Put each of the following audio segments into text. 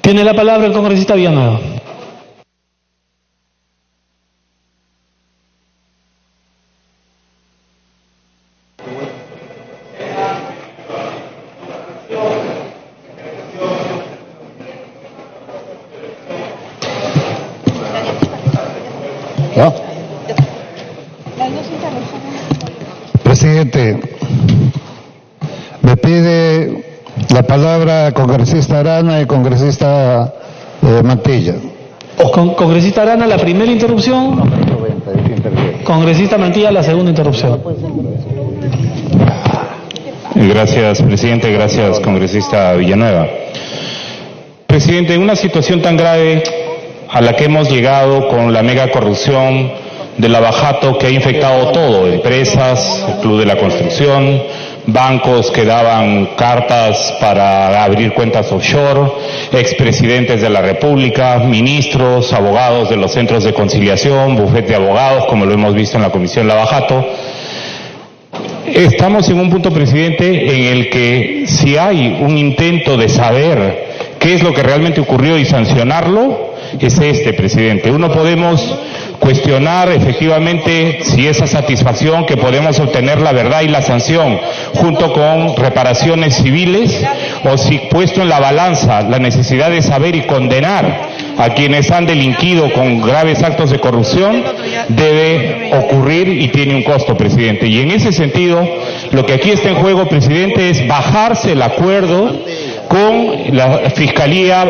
Tiene la palabra el congresista Villanueva. ¿No? Presidente, me pide la palabra congresista Arana y congresista Mantilla. Congresista Arana, la primera interrupción. Congresista Mantilla, la segunda interrupción. Gracias, presidente. Gracias, congresista Villanueva. Presidente, en una situación tan grave a la que hemos llegado con la mega corrupción de Lavajato que ha infectado todo, empresas, el Club de la Construcción, bancos que daban cartas para abrir cuentas offshore, expresidentes de la República, ministros, abogados de los centros de conciliación, bufete de abogados, como lo hemos visto en la Comisión Lavajato. Estamos en un punto, presidente, en el que si hay un intento de saber qué es lo que realmente ocurrió y sancionarlo, es presidente. Uno podemos cuestionar efectivamente si esa satisfacción que podemos obtener la verdad y la sanción junto con reparaciones civiles, o si puesto en la balanza la necesidad de saber y condenar a quienes han delinquido con graves actos de corrupción, debe ocurrir y tiene un costo, presidente. Y en ese sentido, lo que aquí está en juego, presidente, es bajarse el acuerdo con la Fiscalía.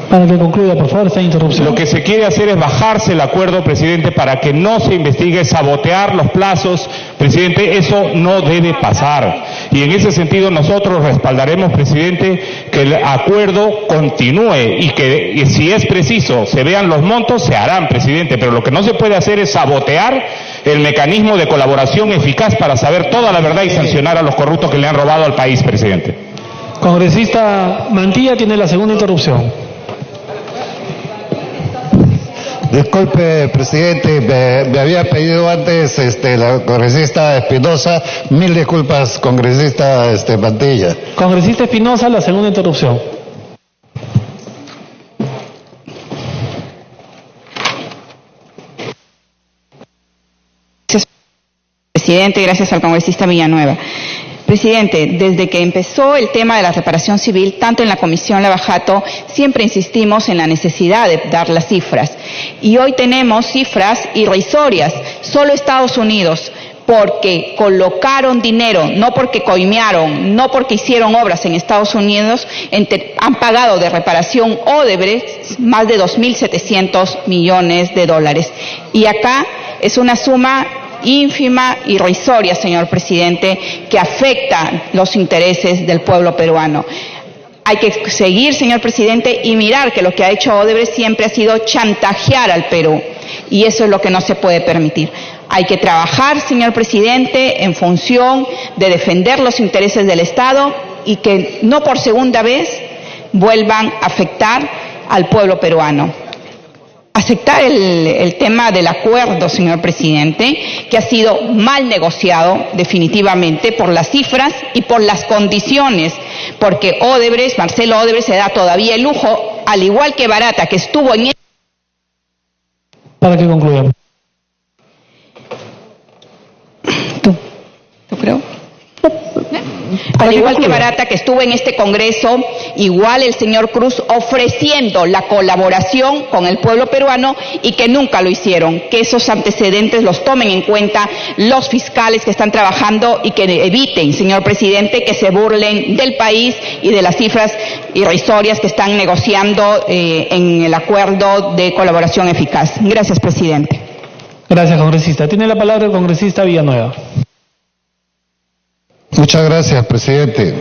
Para que concluya, por favor, esta interrupción. Lo que se quiere hacer es bajarse el acuerdo, presidente, para que no se investigue, sabotear los plazos. Presidente, eso no debe pasar. Y en ese sentido nosotros respaldaremos, presidente, que el acuerdo continúe y que si es preciso se vean los montos, se harán, presidente. Pero lo que no se puede hacer es sabotear el mecanismo de colaboración eficaz para saber toda la verdad y sancionar a los corruptos que le han robado al país, presidente. Congresista Mantilla tiene la segunda interrupción. Disculpe, presidente, me había pedido antes la congresista Espinosa. Mil disculpas, congresista Mantilla. Congresista Espinosa, la segunda interrupción. Gracias, presidente, gracias al congresista Villanueva. Presidente, desde que empezó el tema de la reparación civil, tanto en la Comisión Lavajato, siempre insistimos en la necesidad de dar las cifras. Y hoy tenemos cifras irrisorias. Solo Estados Unidos, porque colocaron dinero, no porque coimearon, no porque hicieron obras en Estados Unidos, han pagado de reparación Odebrecht más de 2.700 millones de dólares. Y acá es una suma ínfima, irrisoria, señor presidente, que afecta los intereses del pueblo peruano. Hay que seguir, señor presidente, y mirar que lo que ha hecho Odebrecht siempre ha sido chantajear al Perú, y eso es lo que no se puede permitir. Hay que trabajar, señor presidente, en función de defender los intereses del Estado y que no por segunda vez vuelvan a afectar al pueblo peruano. Aceptar el tema del acuerdo, señor presidente, que ha sido mal negociado definitivamente por las cifras y por las condiciones, porque Odebrecht, Marcelo Odebrecht, se da todavía el lujo, al igual que Barata, que estuvo en... Para que concluyamos. ¿Tú creo? Al igual que Barata, que estuvo en este Congreso, igual el señor Cruz ofreciendo la colaboración con el pueblo peruano y que nunca lo hicieron. Que esos antecedentes los tomen en cuenta los fiscales que están trabajando y que eviten, señor presidente, que se burlen del país y de las cifras irrisorias que están negociando en el acuerdo de colaboración eficaz. Gracias, presidente. Gracias, congresista. Tiene la palabra el congresista Villanueva. Muchas gracias, presidente.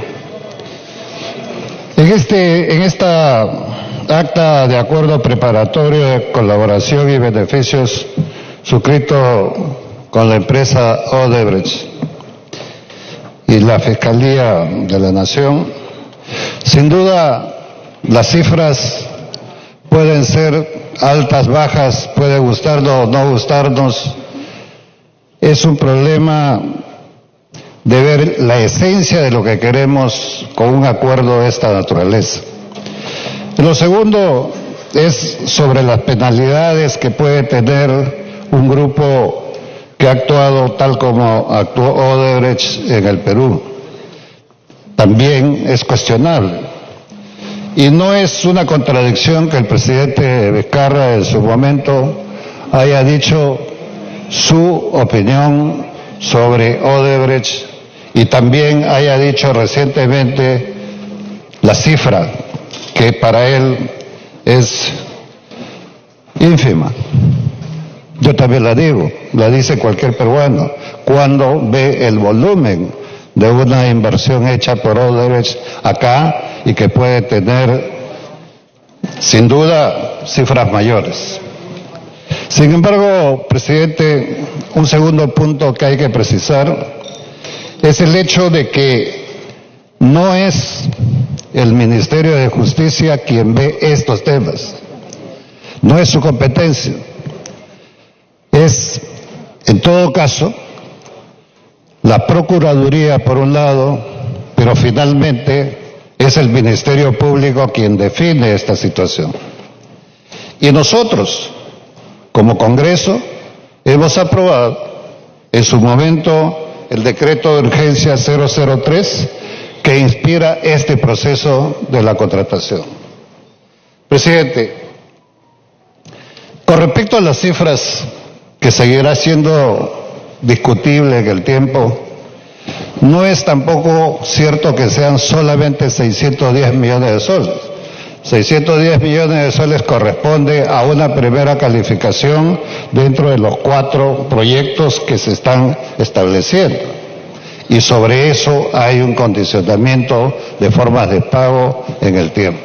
En esta acta de acuerdo preparatorio de colaboración y beneficios suscrito con la empresa Odebrecht y la Fiscalía de la Nación, sin duda las cifras pueden ser altas, bajas, puede gustarnos o no gustarnos. Es un problema de ver la esencia de lo que queremos con un acuerdo de esta naturaleza. Lo segundo es sobre las penalidades que puede tener un grupo que ha actuado tal como actuó Odebrecht en el Perú. También es cuestionable. Y no es una contradicción que el presidente Vizcarra en su momento haya dicho su opinión sobre Odebrecht y también haya dicho recientemente la cifra que para él es ínfima. Yo también la digo, la dice cualquier peruano, cuando ve el volumen de una inversión hecha por Odebrecht acá y que puede tener, sin duda, cifras mayores. Sin embargo, presidente, un segundo punto que hay que precisar es el hecho de que no es el Ministerio de Justicia quien ve estos temas, no es su competencia. Es, en todo caso, la Procuraduría por un lado, pero finalmente es el Ministerio Público quien define esta situación. Y nosotros, como Congreso, hemos aprobado en su momento el decreto de urgencia 003 que inspira este proceso de la contratación. Presidente, con respecto a las cifras que seguirá siendo discutible en el tiempo, no es tampoco cierto que sean solamente 610 millones de soles. 610 millones de soles corresponde a una primera calificación dentro de los 4 proyectos que se están estableciendo. Y sobre eso hay un condicionamiento de formas de pago en el tiempo.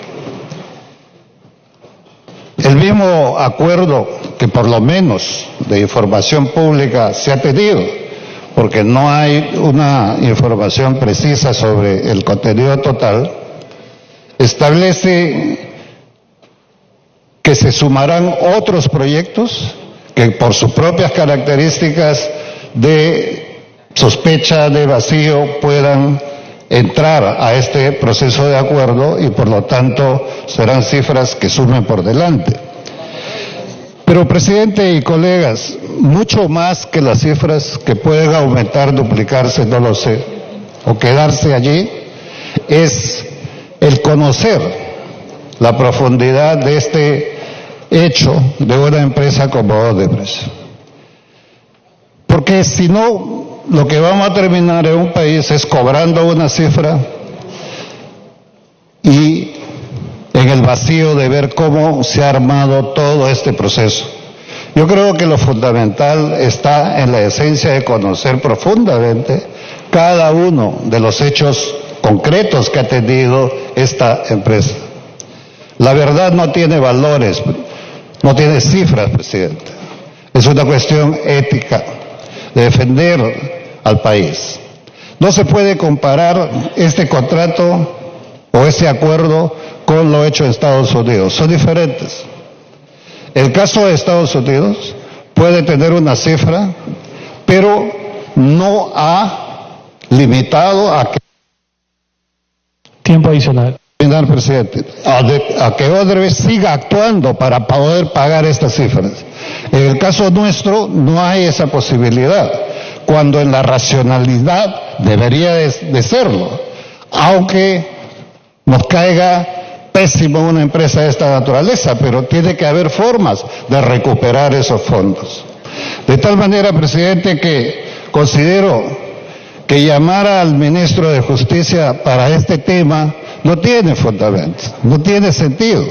El mismo acuerdo que por lo menos de información pública se ha tenido, porque no hay una información precisa sobre el contenido total, establece que se sumarán otros proyectos que por sus propias características de sospecha de vacío puedan entrar a este proceso de acuerdo y por lo tanto serán cifras que sumen por delante. Pero, presidente y colegas, mucho más que las cifras que pueden aumentar, duplicarse, no lo sé, o quedarse allí, es el conocer la profundidad de este hecho de una empresa como Odebrecht. Porque si no, lo que vamos a terminar en un país es cobrando una cifra y en el vacío de ver cómo se ha armado todo este proceso. Yo creo que lo fundamental está en la esencia de conocer profundamente cada uno de los hechos concretos que ha tenido esta empresa. La verdad no tiene valores, no tiene cifras, presidente. Es una cuestión ética, de defender al país. No se puede comparar este contrato o ese acuerdo con lo hecho en Estados Unidos. Son diferentes. El caso de Estados Unidos puede tener una cifra, pero no ha limitado a que... Tiempo adicional. Presidente, a que Odebrecht siga actuando para poder pagar estas cifras. En el caso nuestro no hay esa posibilidad, cuando en la racionalidad debería de serlo, aunque nos caiga pésimo una empresa de esta naturaleza, pero tiene que haber formas de recuperar esos fondos. De tal manera, presidente, que considero que llamar al ministro de Justicia para este tema no tiene fundamento, no tiene sentido.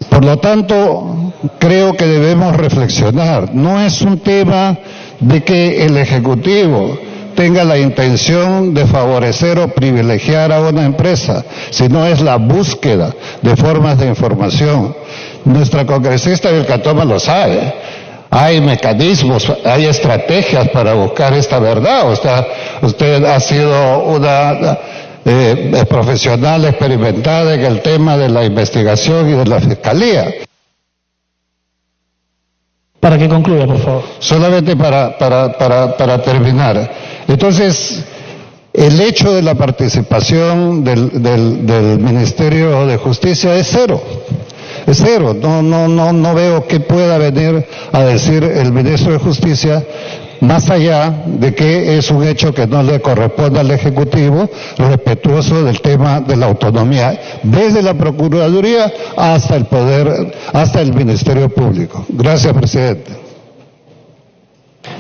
Por lo tanto, creo que debemos reflexionar. No es un tema de que el Ejecutivo tenga la intención de favorecer o privilegiar a una empresa, sino es la búsqueda de formas de información. Nuestra congresista Vilcatoma lo sabe. Hay mecanismos, hay estrategias para buscar esta verdad. Usted ha sido una profesional experimentada en el tema de la investigación y de la fiscalía. Para que concluya, por favor. Solamente para terminar. Entonces, el hecho de la participación del Ministerio de Justicia es cero. Es cero. No veo qué pueda venir a decir el Ministro de Justicia, más allá de que es un hecho que no le corresponde al Ejecutivo, respetuoso del tema de la autonomía, desde la Procuraduría hasta el Poder, hasta el Ministerio Público. Gracias, presidente.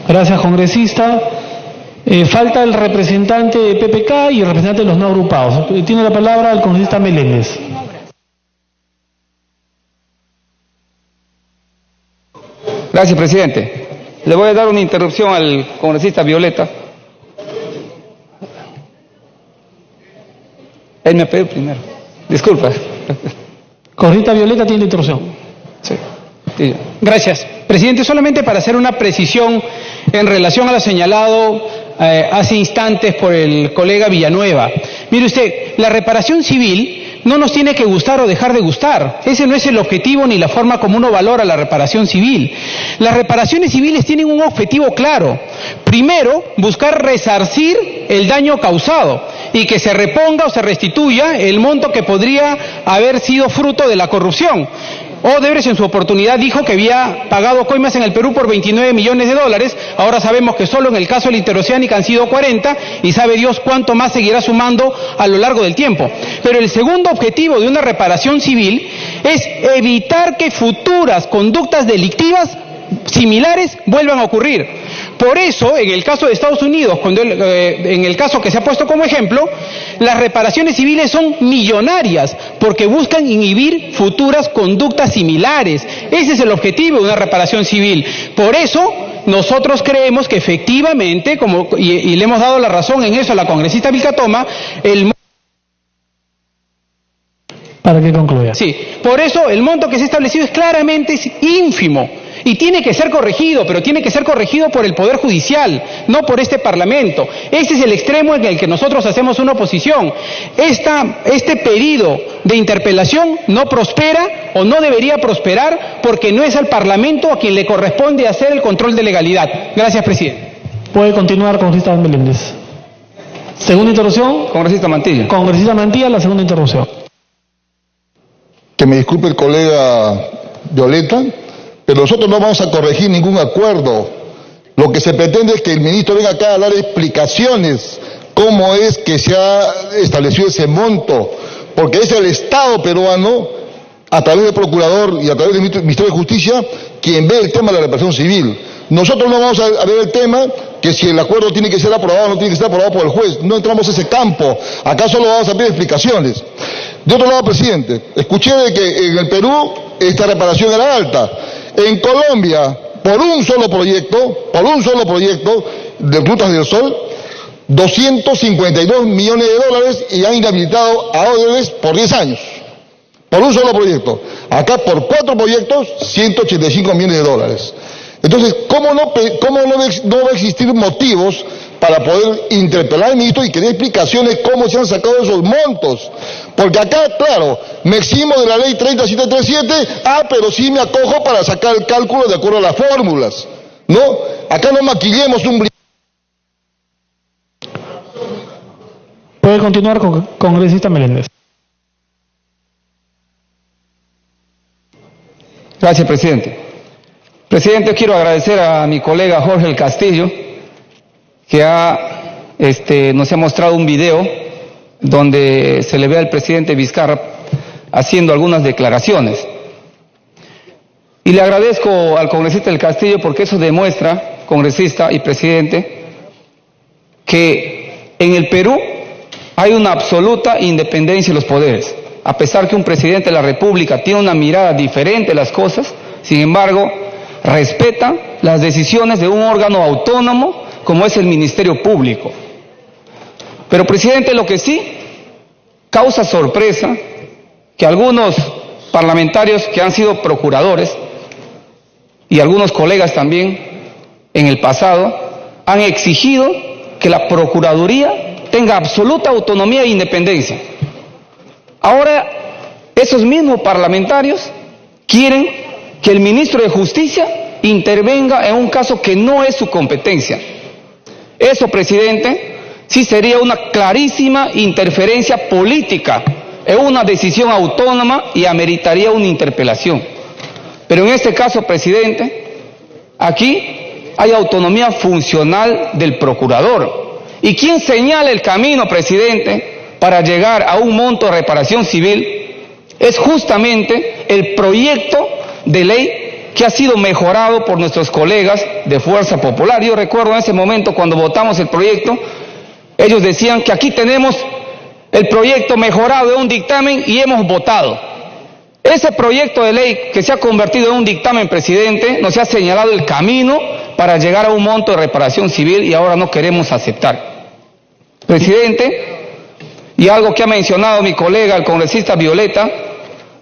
Gracias, congresista. Falta el representante de PPK y el representante de los no agrupados. Tiene la palabra el congresista Meléndez. Gracias, presidente. Le voy a dar una interrupción al congresista Violeta. Él me pidió primero. Disculpa. Congresista Violeta tiene la interrupción. Sí. Gracias. Presidente, solamente para hacer una precisión en relación a lo señalado hace instantes por el colega Villanueva. Mire usted, la reparación civil no nos tiene que gustar o dejar de gustar. Ese no es el objetivo ni la forma como uno valora la reparación civil. Las reparaciones civiles tienen un objetivo claro. Primero, buscar resarcir el daño causado y que se reponga o se restituya el monto que podría haber sido fruto de la corrupción. Odebrecht en su oportunidad dijo que había pagado coimas en el Perú por 29 millones de dólares, ahora sabemos que solo en el caso de la Interoceánica han sido 40 y sabe Dios cuánto más seguirá sumando a lo largo del tiempo. Pero el segundo objetivo de una reparación civil es evitar que futuras conductas delictivas similares vuelvan a ocurrir. Por eso, en el caso de Estados Unidos, en el caso que se ha puesto como ejemplo, las reparaciones civiles son millonarias porque buscan inhibir futuras conductas similares. Ese es el objetivo de una reparación civil. Por eso, nosotros creemos que efectivamente, y le hemos dado la razón en eso a la congresista Vilcatoma, Para que concluya. Sí, por eso el monto que se ha establecido es claramente ínfimo y tiene que ser corregido, pero tiene que ser corregido por el Poder Judicial, no por este Parlamento. Este es el extremo en el que nosotros hacemos una oposición. Este pedido de interpelación no prospera o no debería prosperar porque no es al Parlamento a quien le corresponde hacer el control de legalidad. Gracias, presidente. Puede continuar, congresista Meléndez. Segunda interrupción. Congresista Mantilla. Congresista Mantilla, la segunda interrupción. Que me disculpe el colega Violeta, pero nosotros no vamos a corregir ningún acuerdo. Lo que se pretende es que el ministro venga acá a dar explicaciones cómo es que se ha establecido ese monto, porque es el Estado peruano, a través del Procurador y a través del Ministerio de Justicia, quien ve el tema de la reparación civil. Nosotros no vamos a ver el tema que si el acuerdo tiene que ser aprobado o no tiene que ser aprobado por el juez. No entramos a ese campo. Acá solo vamos a pedir explicaciones. De otro lado, presidente, escuché de que en el Perú esta reparación era alta. En Colombia, por un solo proyecto de Rutas del Sol, 252 millones de dólares y han inhabilitado a Odebrecht por 10 años. Por un solo proyecto. Acá por 4 proyectos, 185 millones de dólares. Entonces, ¿cómo no va a existir motivos para poder interpelar al ministro y que dé explicaciones cómo se han sacado esos montos? Porque acá, claro, me eximo de la ley 30737, pero sí me acojo para sacar el cálculo de acuerdo a las fórmulas, ¿no? Acá no maquillemos un... Puede continuar, congresista Meléndez. Gracias, presidente. Presidente, quiero agradecer a mi colega Jorge El Castillo, que nos ha mostrado un video donde se le ve al presidente Vizcarra haciendo algunas declaraciones. Y le agradezco al congresista El Castillo porque eso demuestra, congresista y presidente, que en el Perú hay una absoluta independencia de los poderes. A pesar que un presidente de la República tiene una mirada diferente de las cosas, sin embargo, respeta las decisiones de un órgano autónomo como es el Ministerio Público. Pero, presidente, lo que sí causa sorpresa que algunos parlamentarios que han sido procuradores y algunos colegas también en el pasado han exigido que la Procuraduría tenga absoluta autonomía e independencia. Ahora, esos mismos parlamentarios quieren que el ministro de Justicia intervenga en un caso que no es su competencia. Eso, presidente, sí sería una clarísima interferencia política en una decisión autónoma y ameritaría una interpelación. Pero en este caso, presidente, aquí hay autonomía funcional del procurador. ¿Y quién señala el camino, presidente, para llegar a un monto de reparación civil? Es justamente el proyecto de ley que ha sido mejorado por nuestros colegas de Fuerza Popular. Yo recuerdo en ese momento cuando votamos el proyecto, ellos decían que aquí tenemos el proyecto mejorado de un dictamen y hemos votado. Ese proyecto de ley que se ha convertido en un dictamen, presidente, nos ha señalado el camino para llegar a un monto de reparación civil y ahora no queremos aceptar. Presidente, y algo que ha mencionado mi colega, el congresista Violeta,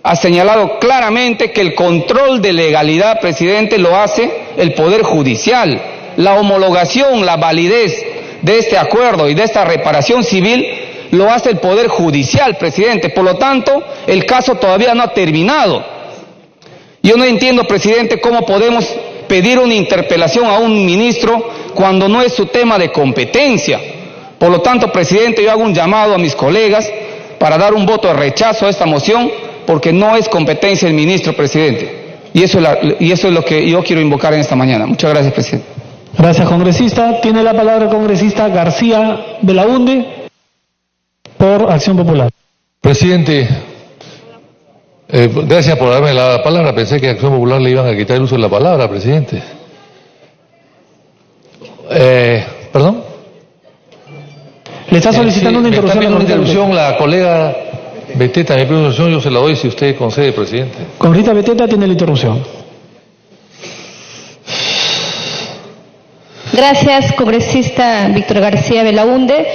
ha señalado claramente que el control de legalidad, presidente, lo hace el Poder Judicial. La homologación, la validez de este acuerdo y de esta reparación civil lo hace el Poder Judicial, presidente. Por lo tanto, el caso todavía no ha terminado. Yo no entiendo, presidente, cómo podemos pedir una interpelación a un ministro cuando no es su tema de competencia. Por lo tanto, presidente, yo hago un llamado a mis colegas para dar un voto de rechazo a esta moción, porque no es competencia del ministro, presidente. Y eso es lo que yo quiero invocar en esta mañana. Muchas gracias, presidente. Gracias, congresista. Tiene la palabra el congresista García Belaunde por Acción Popular. Presidente, gracias por darme la palabra. Pensé que a Acción Popular le iban a quitar el uso de la palabra, presidente. ¿Perdón? Le está solicitando una interrupción. Me está pidiendo una interrupción la colega Beteta. Me pide una interrupción, yo se la doy si usted concede, presidente. Congresista Beteta tiene la interrupción. Gracias, congresista Víctor García Belaunde.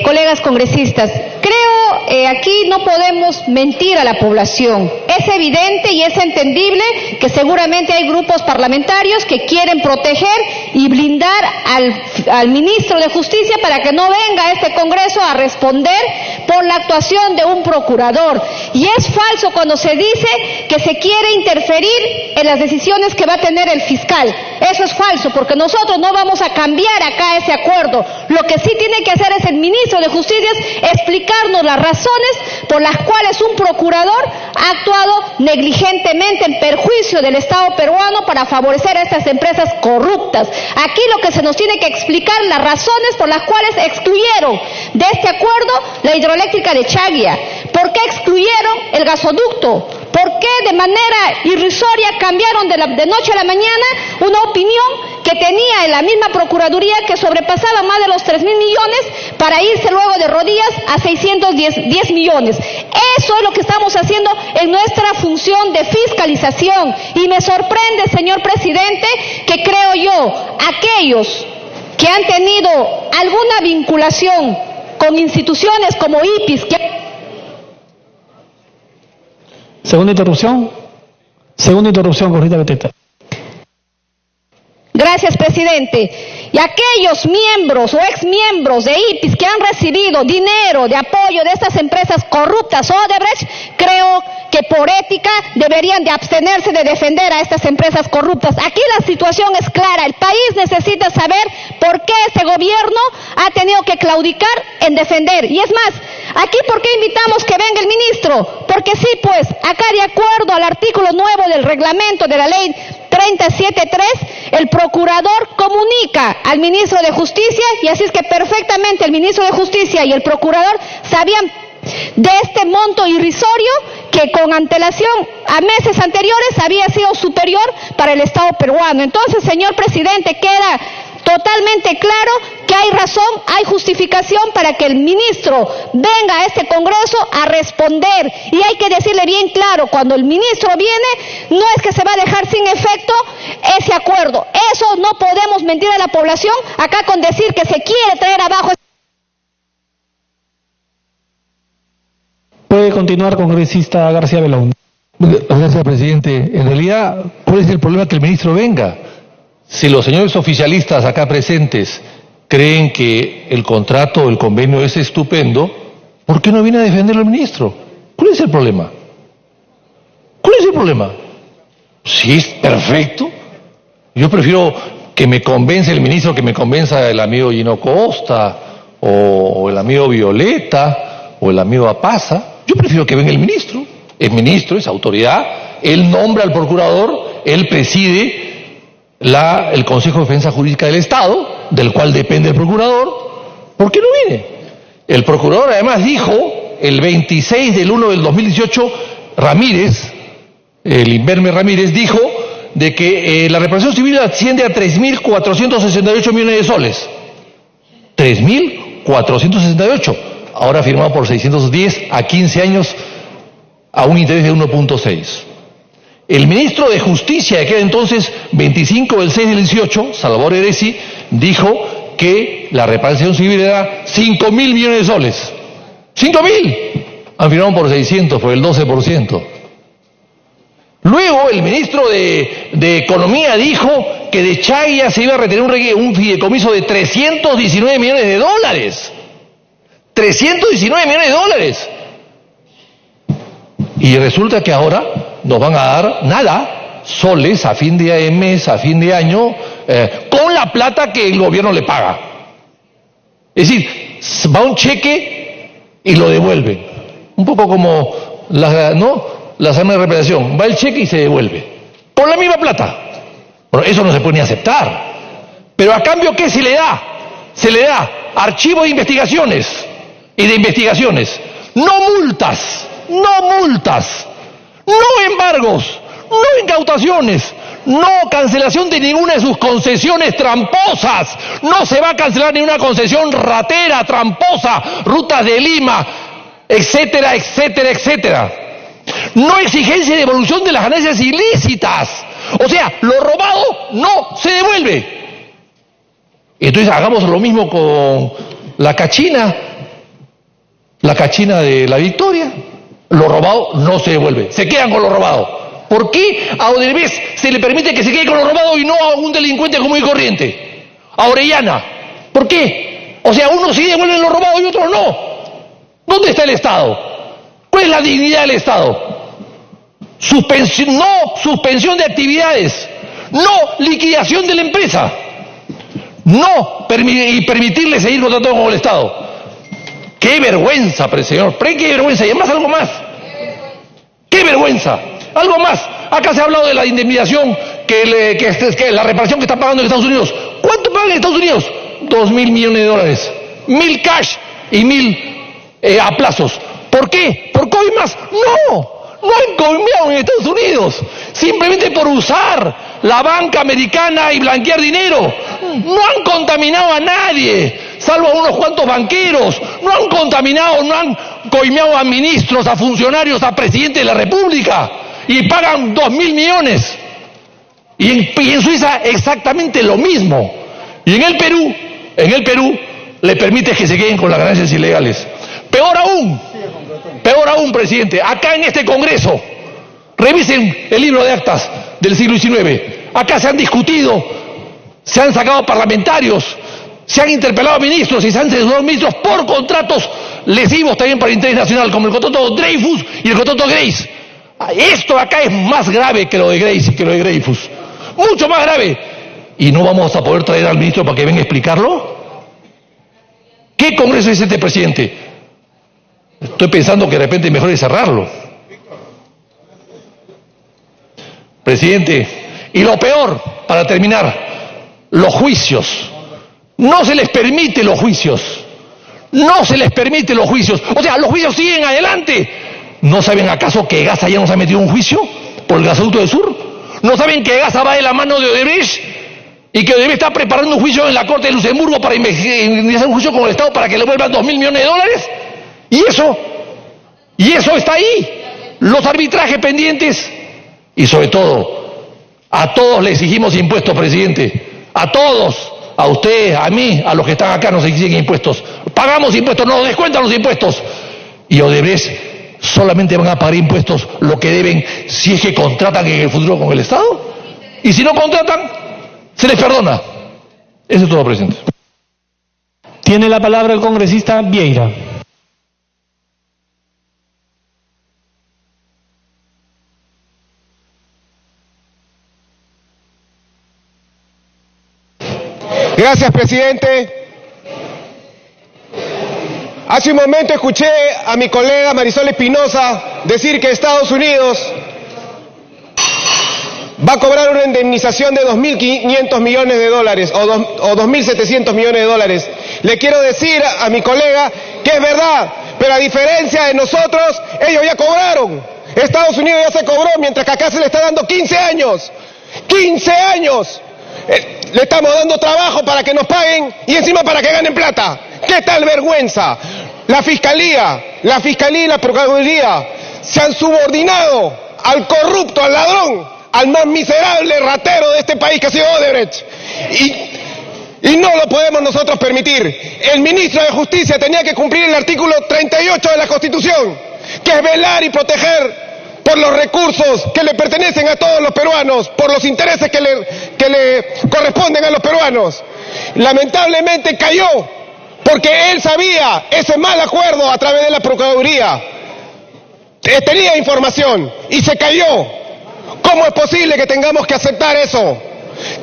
Colegas congresistas, creo aquí no podemos mentir a la población. Es evidente y es entendible que seguramente hay grupos parlamentarios que quieren proteger y blindar al ministro de Justicia para que no venga a este Congreso a responder por la actuación de un procurador. Y es falso cuando se dice que se quiere interferir en las decisiones que va a tener el fiscal. Eso es falso, porque nosotros no vamos a cambiar acá ese acuerdo. Lo que sí tiene que hacer es el ministro de Justicia explicarnos las razones por las cuales un procurador ha actuado negligentemente en perjuicio del Estado peruano para favorecer a estas empresas corruptas. Aquí lo que se nos tiene que explicar las razones por las cuales excluyeron de este acuerdo la hidroeléctrica de Chagua. ¿Por qué excluyeron el gasoducto? ¿Por qué de manera irrisoria cambiaron de noche a la mañana una opinión que tenía en la misma Procuraduría que sobrepasaba más de los 3.000 millones para irse luego de rodillas a 610 millones? Eso es lo que estamos haciendo en nuestra función de fiscalización. Y me sorprende, señor presidente, que creo yo, aquellos que han tenido alguna vinculación con instituciones como IPIS, Segunda interrupción, congresista Beteta. Gracias, presidente. Y aquellos miembros o exmiembros de IPIS que han recibido dinero de apoyo de estas empresas corruptas Odebrecht, creo que por ética deberían de abstenerse de defender a estas empresas corruptas. Aquí la situación es clara. El país necesita saber por qué este gobierno ha tenido que claudicar en defender. Y es más, aquí ¿por qué invitamos que venga el ministro? Porque sí, pues, acá de acuerdo al artículo 9 del reglamento de la ley 37.3, el procurador comunica al ministro de Justicia, y así es que perfectamente el ministro de Justicia y el procurador sabían de este monto irrisorio que con antelación a meses anteriores había sido superior para el Estado peruano. Entonces, señor presidente, queda totalmente claro que hay razón, hay justificación para que el ministro venga a este Congreso a responder. Y hay que decirle bien claro, cuando el ministro viene, no es que se va a dejar sin efecto ese acuerdo. Eso no podemos mentir a la población acá con decir que se quiere traer abajo. Puede continuar, congresista García Belaunde. Gracias, presidente. En realidad, ¿cuál es el problema que el ministro venga? Si los señores oficialistas acá presentes creen que el contrato o el convenio es estupendo, ¿por qué no viene a defenderlo el ministro? ¿Cuál es el problema? ¿Cuál es el problema? Si es perfecto, Yo prefiero que me convence el ministro, que me convenza el amigo Gino Costa, o el amigo Violeta, o el amigo Apaza. Yo prefiero que venga el ministro. Es ministro, es autoridad, él nombra al procurador, él preside el Consejo de Defensa Jurídica del Estado, del cual depende el procurador. ¿Por qué no viene? El procurador además dijo, el 26 del 1 del 2018, Ramírez, el Inverme Ramírez, dijo de que la reparación civil asciende a 3.468 millones de soles. 3.468. Ahora firmado por 610 a 15 años a un interés de 1.6. El ministro de Justicia de aquel entonces, 25 del 6 del 18, Salvador Eresi, dijo que la reparación civil era 5.000 millones de soles. ¡5.000! Han firmado por 600, por el 12%. Luego el ministro de Economía dijo que de Chaya se iba a retener un fideicomiso de 319 millones de dólares. 319 millones de dólares. Y resulta que ahora nos van a dar nada, soles a fin de mes, a fin de año, con la plata que el gobierno le paga. Es decir, va un cheque y lo devuelven. Un poco como las armas de reparación. Va el cheque y se devuelve. Con la misma plata. Bueno, eso no se puede ni aceptar. Pero a cambio, ¿qué se le da? Se le da archivo de investigaciones y de investigaciones. No multas, no embargos, no incautaciones, no cancelación de ninguna de sus concesiones tramposas. No se va a cancelar ninguna concesión ratera, tramposa, rutas de Lima, etcétera, etcétera, etcétera. No exigencia de devolución de las ganancias ilícitas. O sea, lo robado no se devuelve. Entonces hagamos lo mismo con la cachina de la Victoria. Lo robado no se devuelve, se quedan con lo robado. ¿Por qué a Odebrecht se le permite que se quede con lo robado y no a un delincuente común y corriente? A Orellana, ¿por qué? O sea, unos sí devuelven lo robado y otros no. ¿Dónde está el Estado? ¿Cuál es la dignidad del Estado? Suspensión de actividades, no liquidación de la empresa, no permitirle seguir contratando con el Estado. ¡Qué vergüenza, señor! ¡Qué vergüenza! Y además algo más. ¡Qué vergüenza! Algo más. Acá se ha hablado de la indemnización, que la reparación que está pagando en Estados Unidos. ¿Cuánto pagan en Estados Unidos? 2.000 millones de dólares. 1.000 cash y 1.000 a plazos. ¿Por qué? ¿Por coimas? ¡No! No han coimeado en Estados Unidos. Simplemente por usar la banca americana y blanquear dinero. No han contaminado a nadie, salvo a unos cuantos banqueros. No han contaminado, no han coimeado a ministros, a funcionarios, a presidentes de la República. Y pagan 2.000 millones. Y en Suiza exactamente lo mismo. Y en el Perú le permite que se queden con las ganancias ilegales. Peor aún, presidente, acá en este Congreso, revisen el libro de actas del siglo XIX. Acá se han discutido, se han sacado parlamentarios, se han interpelado a ministros y se han censurado ministros por contratos lesivos también para el interés nacional, como el contrato Dreyfus y el contrato Grace. Esto acá es más grave que lo de Grace y que lo de Dreyfus. Mucho más grave. ¿Y no vamos a poder traer al ministro para que venga a explicarlo? ¿Qué Congreso es este, presidente? Estoy pensando que de repente mejor es cerrarlo. Presidente, y lo peor, para terminar, los juicios. No se les permite los juicios. No se les permite los juicios. O sea, los juicios siguen adelante. ¿No saben acaso que Egasa ya nos ha metido un juicio por el gasoducto del sur? ¿No saben que Egasa va de la mano de Odebrecht? Y que Odebrecht está preparando un juicio en la Corte de Luxemburgo para iniciar un juicio con el Estado para que le vuelvan 2.000 millones de dólares. Y eso está ahí. Los arbitrajes pendientes. Y sobre todo, a todos le exigimos impuestos, presidente. A todos. A usted, a mí, a los que están acá nos exigen impuestos. Pagamos impuestos, nos descuentan los impuestos. Y Odebrecht solamente van a pagar impuestos lo que deben si es que contratan en el futuro con el Estado. Y si no contratan, se les perdona. Eso es todo, presidente. Tiene la palabra el congresista Vieira. Gracias, presidente. Hace un momento escuché a mi colega Marisol Espinosa decir que Estados Unidos va a cobrar una indemnización de 2.500 millones de dólares o 2.700 millones de dólares. Le quiero decir a mi colega que es verdad, pero a diferencia de nosotros, ellos ya cobraron. Estados Unidos ya se cobró, mientras que acá se le está dando 15 años. 15 años. Le estamos dando trabajo para que nos paguen y encima para que ganen plata. ¿Qué tal vergüenza? La Fiscalía y la Procuraduría se han subordinado al corrupto, al ladrón, al más miserable ratero de este país que ha sido Odebrecht. Y no lo podemos nosotros permitir. El ministro de Justicia tenía que cumplir el artículo 38 de la Constitución, que es velar y proteger por los recursos que le pertenecen a todos los peruanos, por los intereses que le corresponden a los peruanos. Lamentablemente cayó, porque él sabía ese mal acuerdo a través de la Procuraduría. Tenía información y se cayó. ¿Cómo es posible que tengamos que aceptar eso?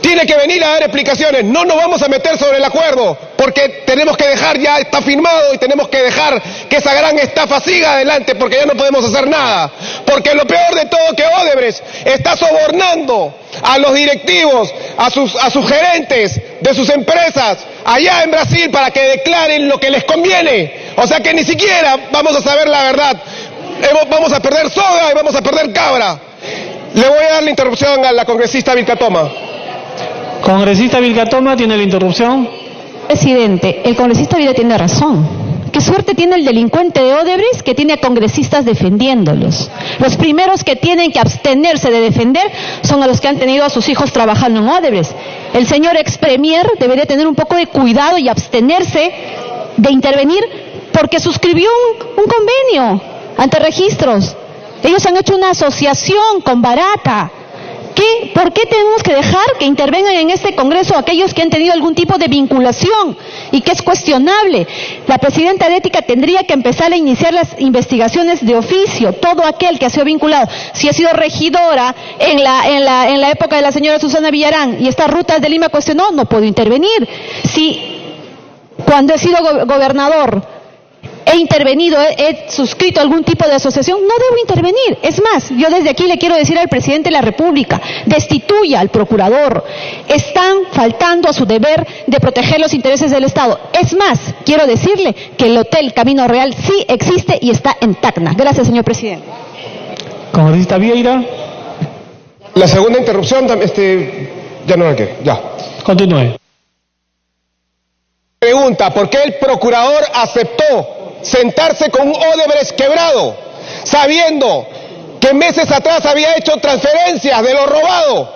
Tiene que venir a dar explicaciones. No nos vamos a meter sobre el acuerdo, porque tenemos que dejar, ya está firmado, y tenemos que dejar que esa gran estafa siga adelante, porque ya no podemos hacer nada. Porque lo peor de todo es que Odebrecht está sobornando a los directivos, a sus gerentes de sus empresas allá en Brasil para que declaren lo que les conviene. O sea que ni siquiera vamos a saber la verdad. Vamos a perder soga y vamos a perder cabra. Le voy a dar la interrupción a la congresista Vilcatoma. Congresista Vilcatoma, tiene la interrupción. Presidente, el congresista Vila tiene razón. ¿Qué suerte tiene el delincuente de Odebrecht que tiene a congresistas defendiéndolos? Los primeros que tienen que abstenerse de defender son a los que han tenido a sus hijos trabajando en Odebrecht. El señor ex premier debería tener un poco de cuidado y abstenerse de intervenir porque suscribió un convenio ante registros. Ellos han hecho una asociación con Barata. ¿Por qué tenemos que dejar que intervengan en este Congreso aquellos que han tenido algún tipo de vinculación y que es cuestionable? La presidenta de Ética tendría que empezar a iniciar las investigaciones de oficio, todo aquel que ha sido vinculado. Si ha sido regidora en la época de la señora Susana Villarán y estas rutas de Lima cuestionó, no puedo intervenir. Si cuando he sido gobernador he intervenido, he suscrito algún tipo de asociación, no debo intervenir. Es más, yo desde aquí le quiero decir al presidente de la República, destituya al procurador. Están faltando a su deber de proteger los intereses del Estado. Es más, quiero decirle que el Hotel Camino Real sí existe y está en Tacna. Gracias, señor presidente. Congresista Vieira. La segunda interrupción, ya no la quiero, ya. Continúe. Pregunta, ¿por qué el procurador aceptó sentarse con un Odebrecht quebrado, sabiendo que meses atrás había hecho transferencias de lo robado?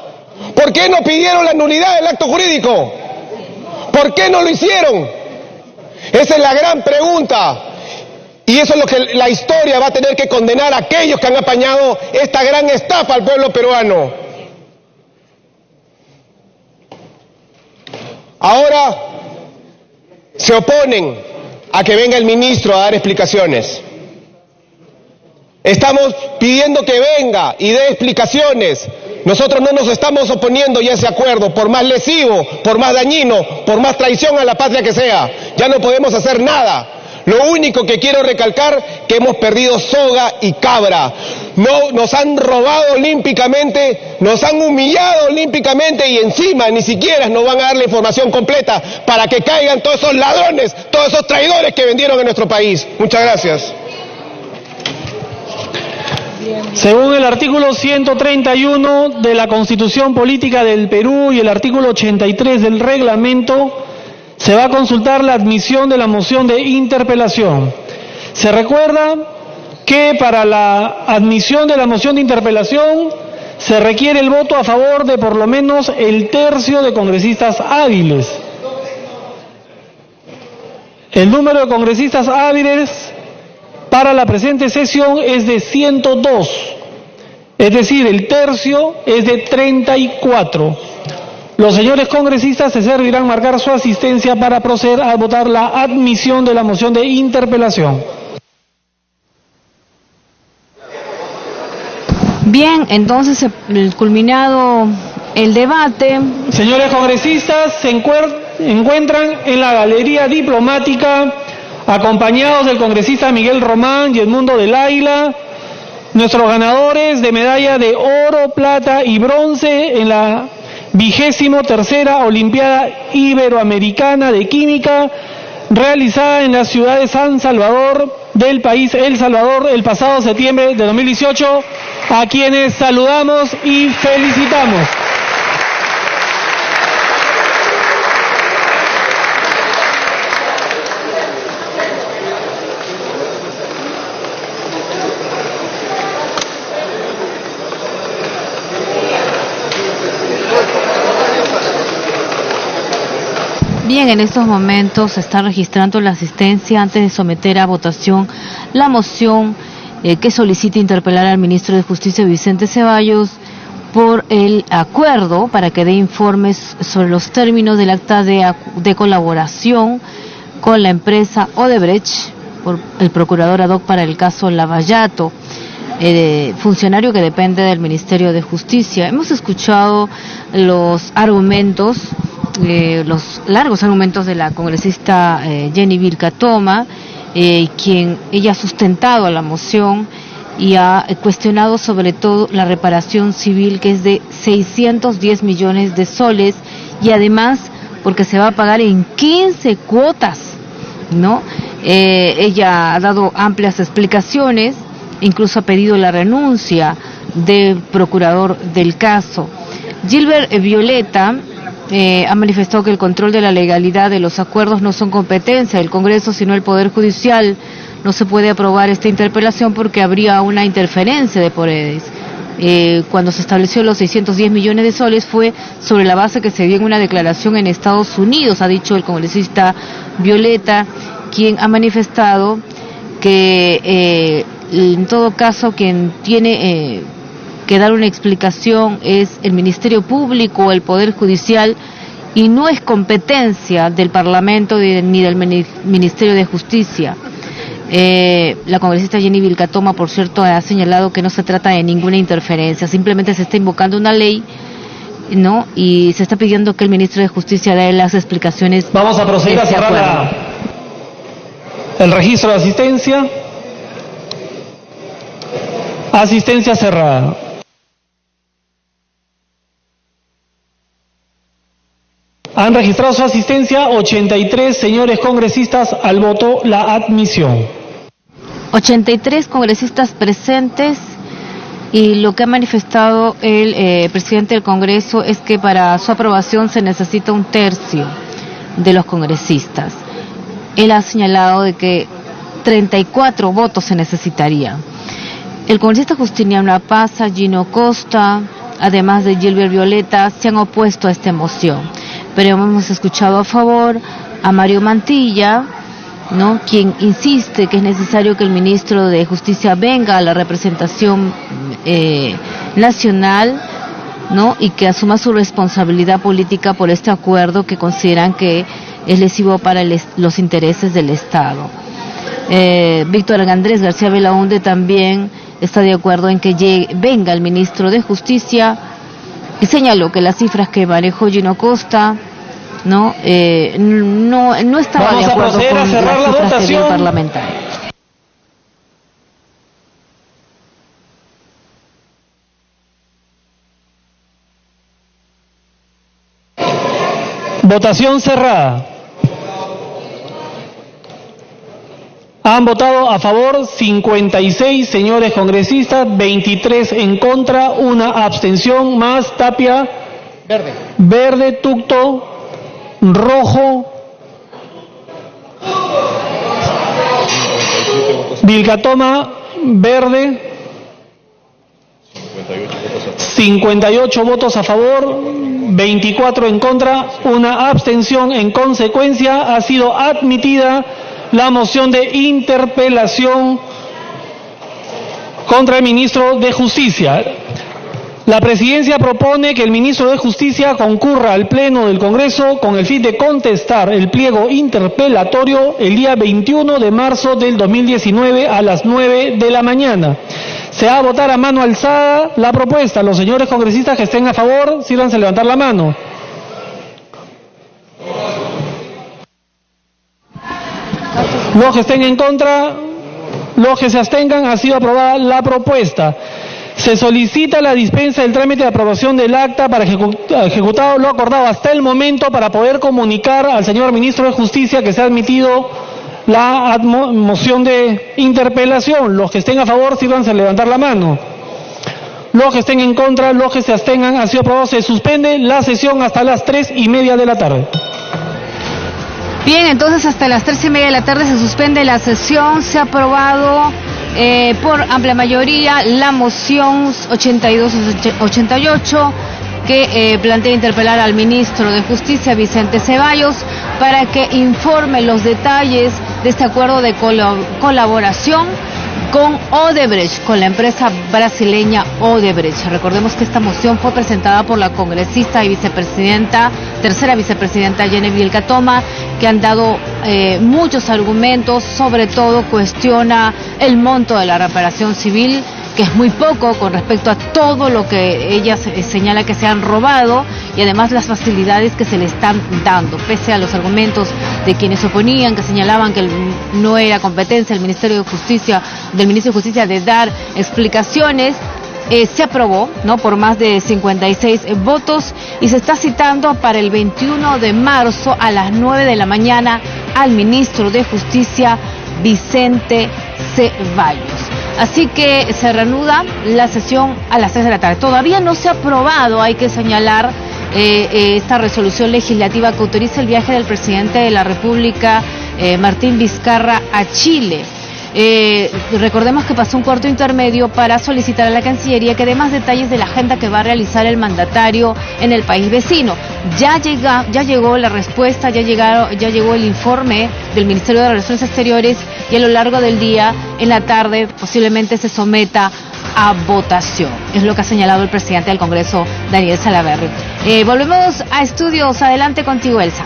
¿Por qué no pidieron la nulidad del acto jurídico? ¿Por qué no lo hicieron? Esa es la gran pregunta. Y eso es lo que la historia va a tener que condenar a aquellos que han apañado esta gran estafa al pueblo peruano. Ahora se oponen a que venga el ministro a dar explicaciones. Estamos pidiendo que venga y dé explicaciones. Nosotros no nos estamos oponiendo ya a ese acuerdo, por más lesivo, por más dañino, por más traición a la patria que sea. Ya no podemos hacer nada. Lo único que quiero recalcar, que hemos perdido soga y cabra. No, nos han robado olímpicamente, nos han humillado olímpicamente y encima ni siquiera nos van a dar la información completa para que caigan todos esos ladrones, todos esos traidores que vendieron en nuestro país. Muchas gracias. Según el artículo 131 de la Constitución Política del Perú y el artículo 83 del reglamento, se va a consultar la admisión de la moción de interpelación. Se recuerda que para la admisión de la moción de interpelación se requiere el voto a favor de por lo menos el tercio de congresistas hábiles. El número de congresistas hábiles para la presente sesión es de 102, es decir, el tercio es de 34. Los señores congresistas se servirán marcar su asistencia para proceder a votar la admisión de la moción de interpelación. Bien, entonces culminado el debate. Señores congresistas, se encuentran en la Galería Diplomática, acompañados del congresista Miguel Román y Edmundo del Águila, nuestros ganadores de medalla de oro, plata y bronce en la 23ª Olimpiada Iberoamericana de Química, realizada en la ciudad de San Salvador del país El Salvador el pasado septiembre de 2018, a quienes saludamos y felicitamos. Bien, en estos momentos se está registrando la asistencia antes de someter a votación la moción que solicita interpelar al ministro de Justicia Vicente Ceballos por el acuerdo para que dé informes sobre los términos del acta de colaboración con la empresa Odebrecht por el procurador ad hoc para el caso Lavallato, funcionario que depende del Ministerio de Justicia. Hemos escuchado los argumentos, los largos argumentos de la congresista Jenny Vilcatoma, quien ella ha sustentado la moción y ha cuestionado sobre todo la reparación civil, que es de 610 millones de soles, y además porque se va a pagar en 15 cuotas, ¿no? Ella ha dado amplias explicaciones, incluso ha pedido la renuncia del procurador del caso. Gilbert Violeta ha manifestado que el control de la legalidad de los acuerdos no son competencia del Congreso, sino el Poder Judicial. No se puede aprobar esta interpelación porque habría una interferencia de poderes. Cuando se estableció los 610 millones de soles fue sobre la base que se dio en una declaración en Estados Unidos, ha dicho el congresista Violeta, quien ha manifestado que en todo caso quien tiene que dar una explicación es el Ministerio Público o el Poder Judicial, y no es competencia del Parlamento ni del Ministerio de Justicia. La congresista Jenny Vilcatoma, por cierto, ha señalado que no se trata de ninguna interferencia, simplemente se está invocando una ley, ¿no? Y se está pidiendo que el ministro de Justicia dé las explicaciones. Vamos a proceder a cerrar el registro de asistencia. Asistencia cerrada. Han registrado su asistencia 83 señores congresistas al voto la admisión. 83 congresistas presentes, y lo que ha manifestado el presidente del Congreso es que para su aprobación se necesita 1/3 de los congresistas. Él ha señalado de que 34 votos se necesitarían. El congresista Justiniano Apaza, Gino Costa, además de Gilbert Violeta, se han opuesto a esta moción. Pero hemos escuchado a favor a Mario Mantilla, ¿no?, quien insiste que es necesario que el ministro de Justicia venga a la representación nacional, ¿no?, y que asuma su responsabilidad política por este acuerdo que consideran que es lesivo para los intereses del Estado. Víctor Andrés García Belaúnde también está de acuerdo en que venga el ministro de Justicia, y señaló que las cifras que manejó Gino Costa no estaba de acuerdo con las cifras que dio el parlamentario. Votación cerrada. Han votado a favor 56 señores congresistas, 23 en contra, una abstención, más Tapia, verde, Tucto, rojo, Vilcatoma, verde, 58 votos a favor, 24 en contra, una abstención. En consecuencia, ha sido admitida la moción de interpelación contra el ministro de Justicia. La Presidencia propone que el ministro de Justicia concurra al Pleno del Congreso con el fin de contestar el pliego interpelatorio el día 21 de marzo del 2019 a las 9 de la mañana. Se va a votar a mano alzada la propuesta. Los señores congresistas que estén a favor, sírvanse a levantar la mano. Los que estén en contra, los que se abstengan, ha sido aprobada la propuesta. Se solicita la dispensa del trámite de aprobación del acta para ejecutado lo acordado hasta el momento para poder comunicar al señor Ministro de Justicia que se ha admitido la moción de interpelación. Los que estén a favor, sírvanse a levantar la mano. Los que estén en contra, los que se abstengan, ha sido aprobado. Se suspende la sesión hasta las 3:30 de la tarde. Bien, entonces hasta las 3:30 de la tarde se suspende la sesión. Se ha aprobado por amplia mayoría la moción 82-88 que plantea interpelar al ministro de Justicia, Vicente Ceballos, para que informe los detalles de este acuerdo de colaboración con Odebrecht, con la empresa brasileña Odebrecht. Recordemos que esta moción fue presentada por la congresista y vicepresidenta, tercera vicepresidenta Genevieve Catoma, que han dado muchos argumentos, sobre todo cuestiona el monto de la reparación civil, que es muy poco con respecto a todo lo que ella señala que se han robado, y además las facilidades que se le están dando, pese a los argumentos de quienes se oponían, que señalaban que no era competencia del Ministerio de Justicia, del Ministro de Justicia, de dar explicaciones. Se aprobó, ¿no?, por más de 56 votos, y se está citando para el 21 de marzo a las 9 de la mañana al Ministro de Justicia, Vicente Ceballos. Así que se reanuda la sesión a las 3 de la tarde. Todavía no se ha aprobado, hay que señalar, esta resolución legislativa que autoriza el viaje del presidente de la República, Martín Vizcarra, a Chile. Recordemos que pasó un corto intermedio para solicitar a la Cancillería que dé más detalles de la agenda que va a realizar el mandatario en el país vecino. Ya llegó la respuesta, ya llegó el informe del Ministerio de Relaciones Exteriores, y a lo largo del día, en la tarde, posiblemente se someta a votación. Es lo que ha señalado el presidente del Congreso, Daniel Salaverry. Volvemos a estudios. Adelante contigo, Elsa.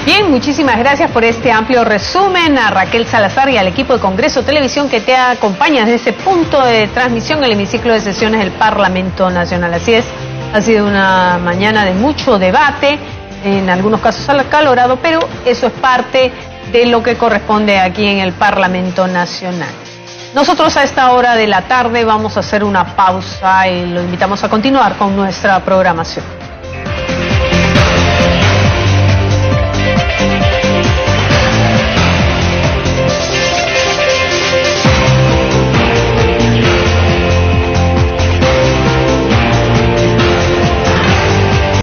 Bien, muchísimas gracias por este amplio resumen a Raquel Salazar y al equipo de Congreso Televisión que te acompaña desde ese punto de transmisión en el hemiciclo de sesiones del Parlamento Nacional. Así es, ha sido una mañana de mucho debate, en algunos casos acalorado, pero eso es parte de lo que corresponde aquí en el Parlamento Nacional. Nosotros a esta hora de la tarde vamos a hacer una pausa y lo invitamos a continuar con nuestra programación.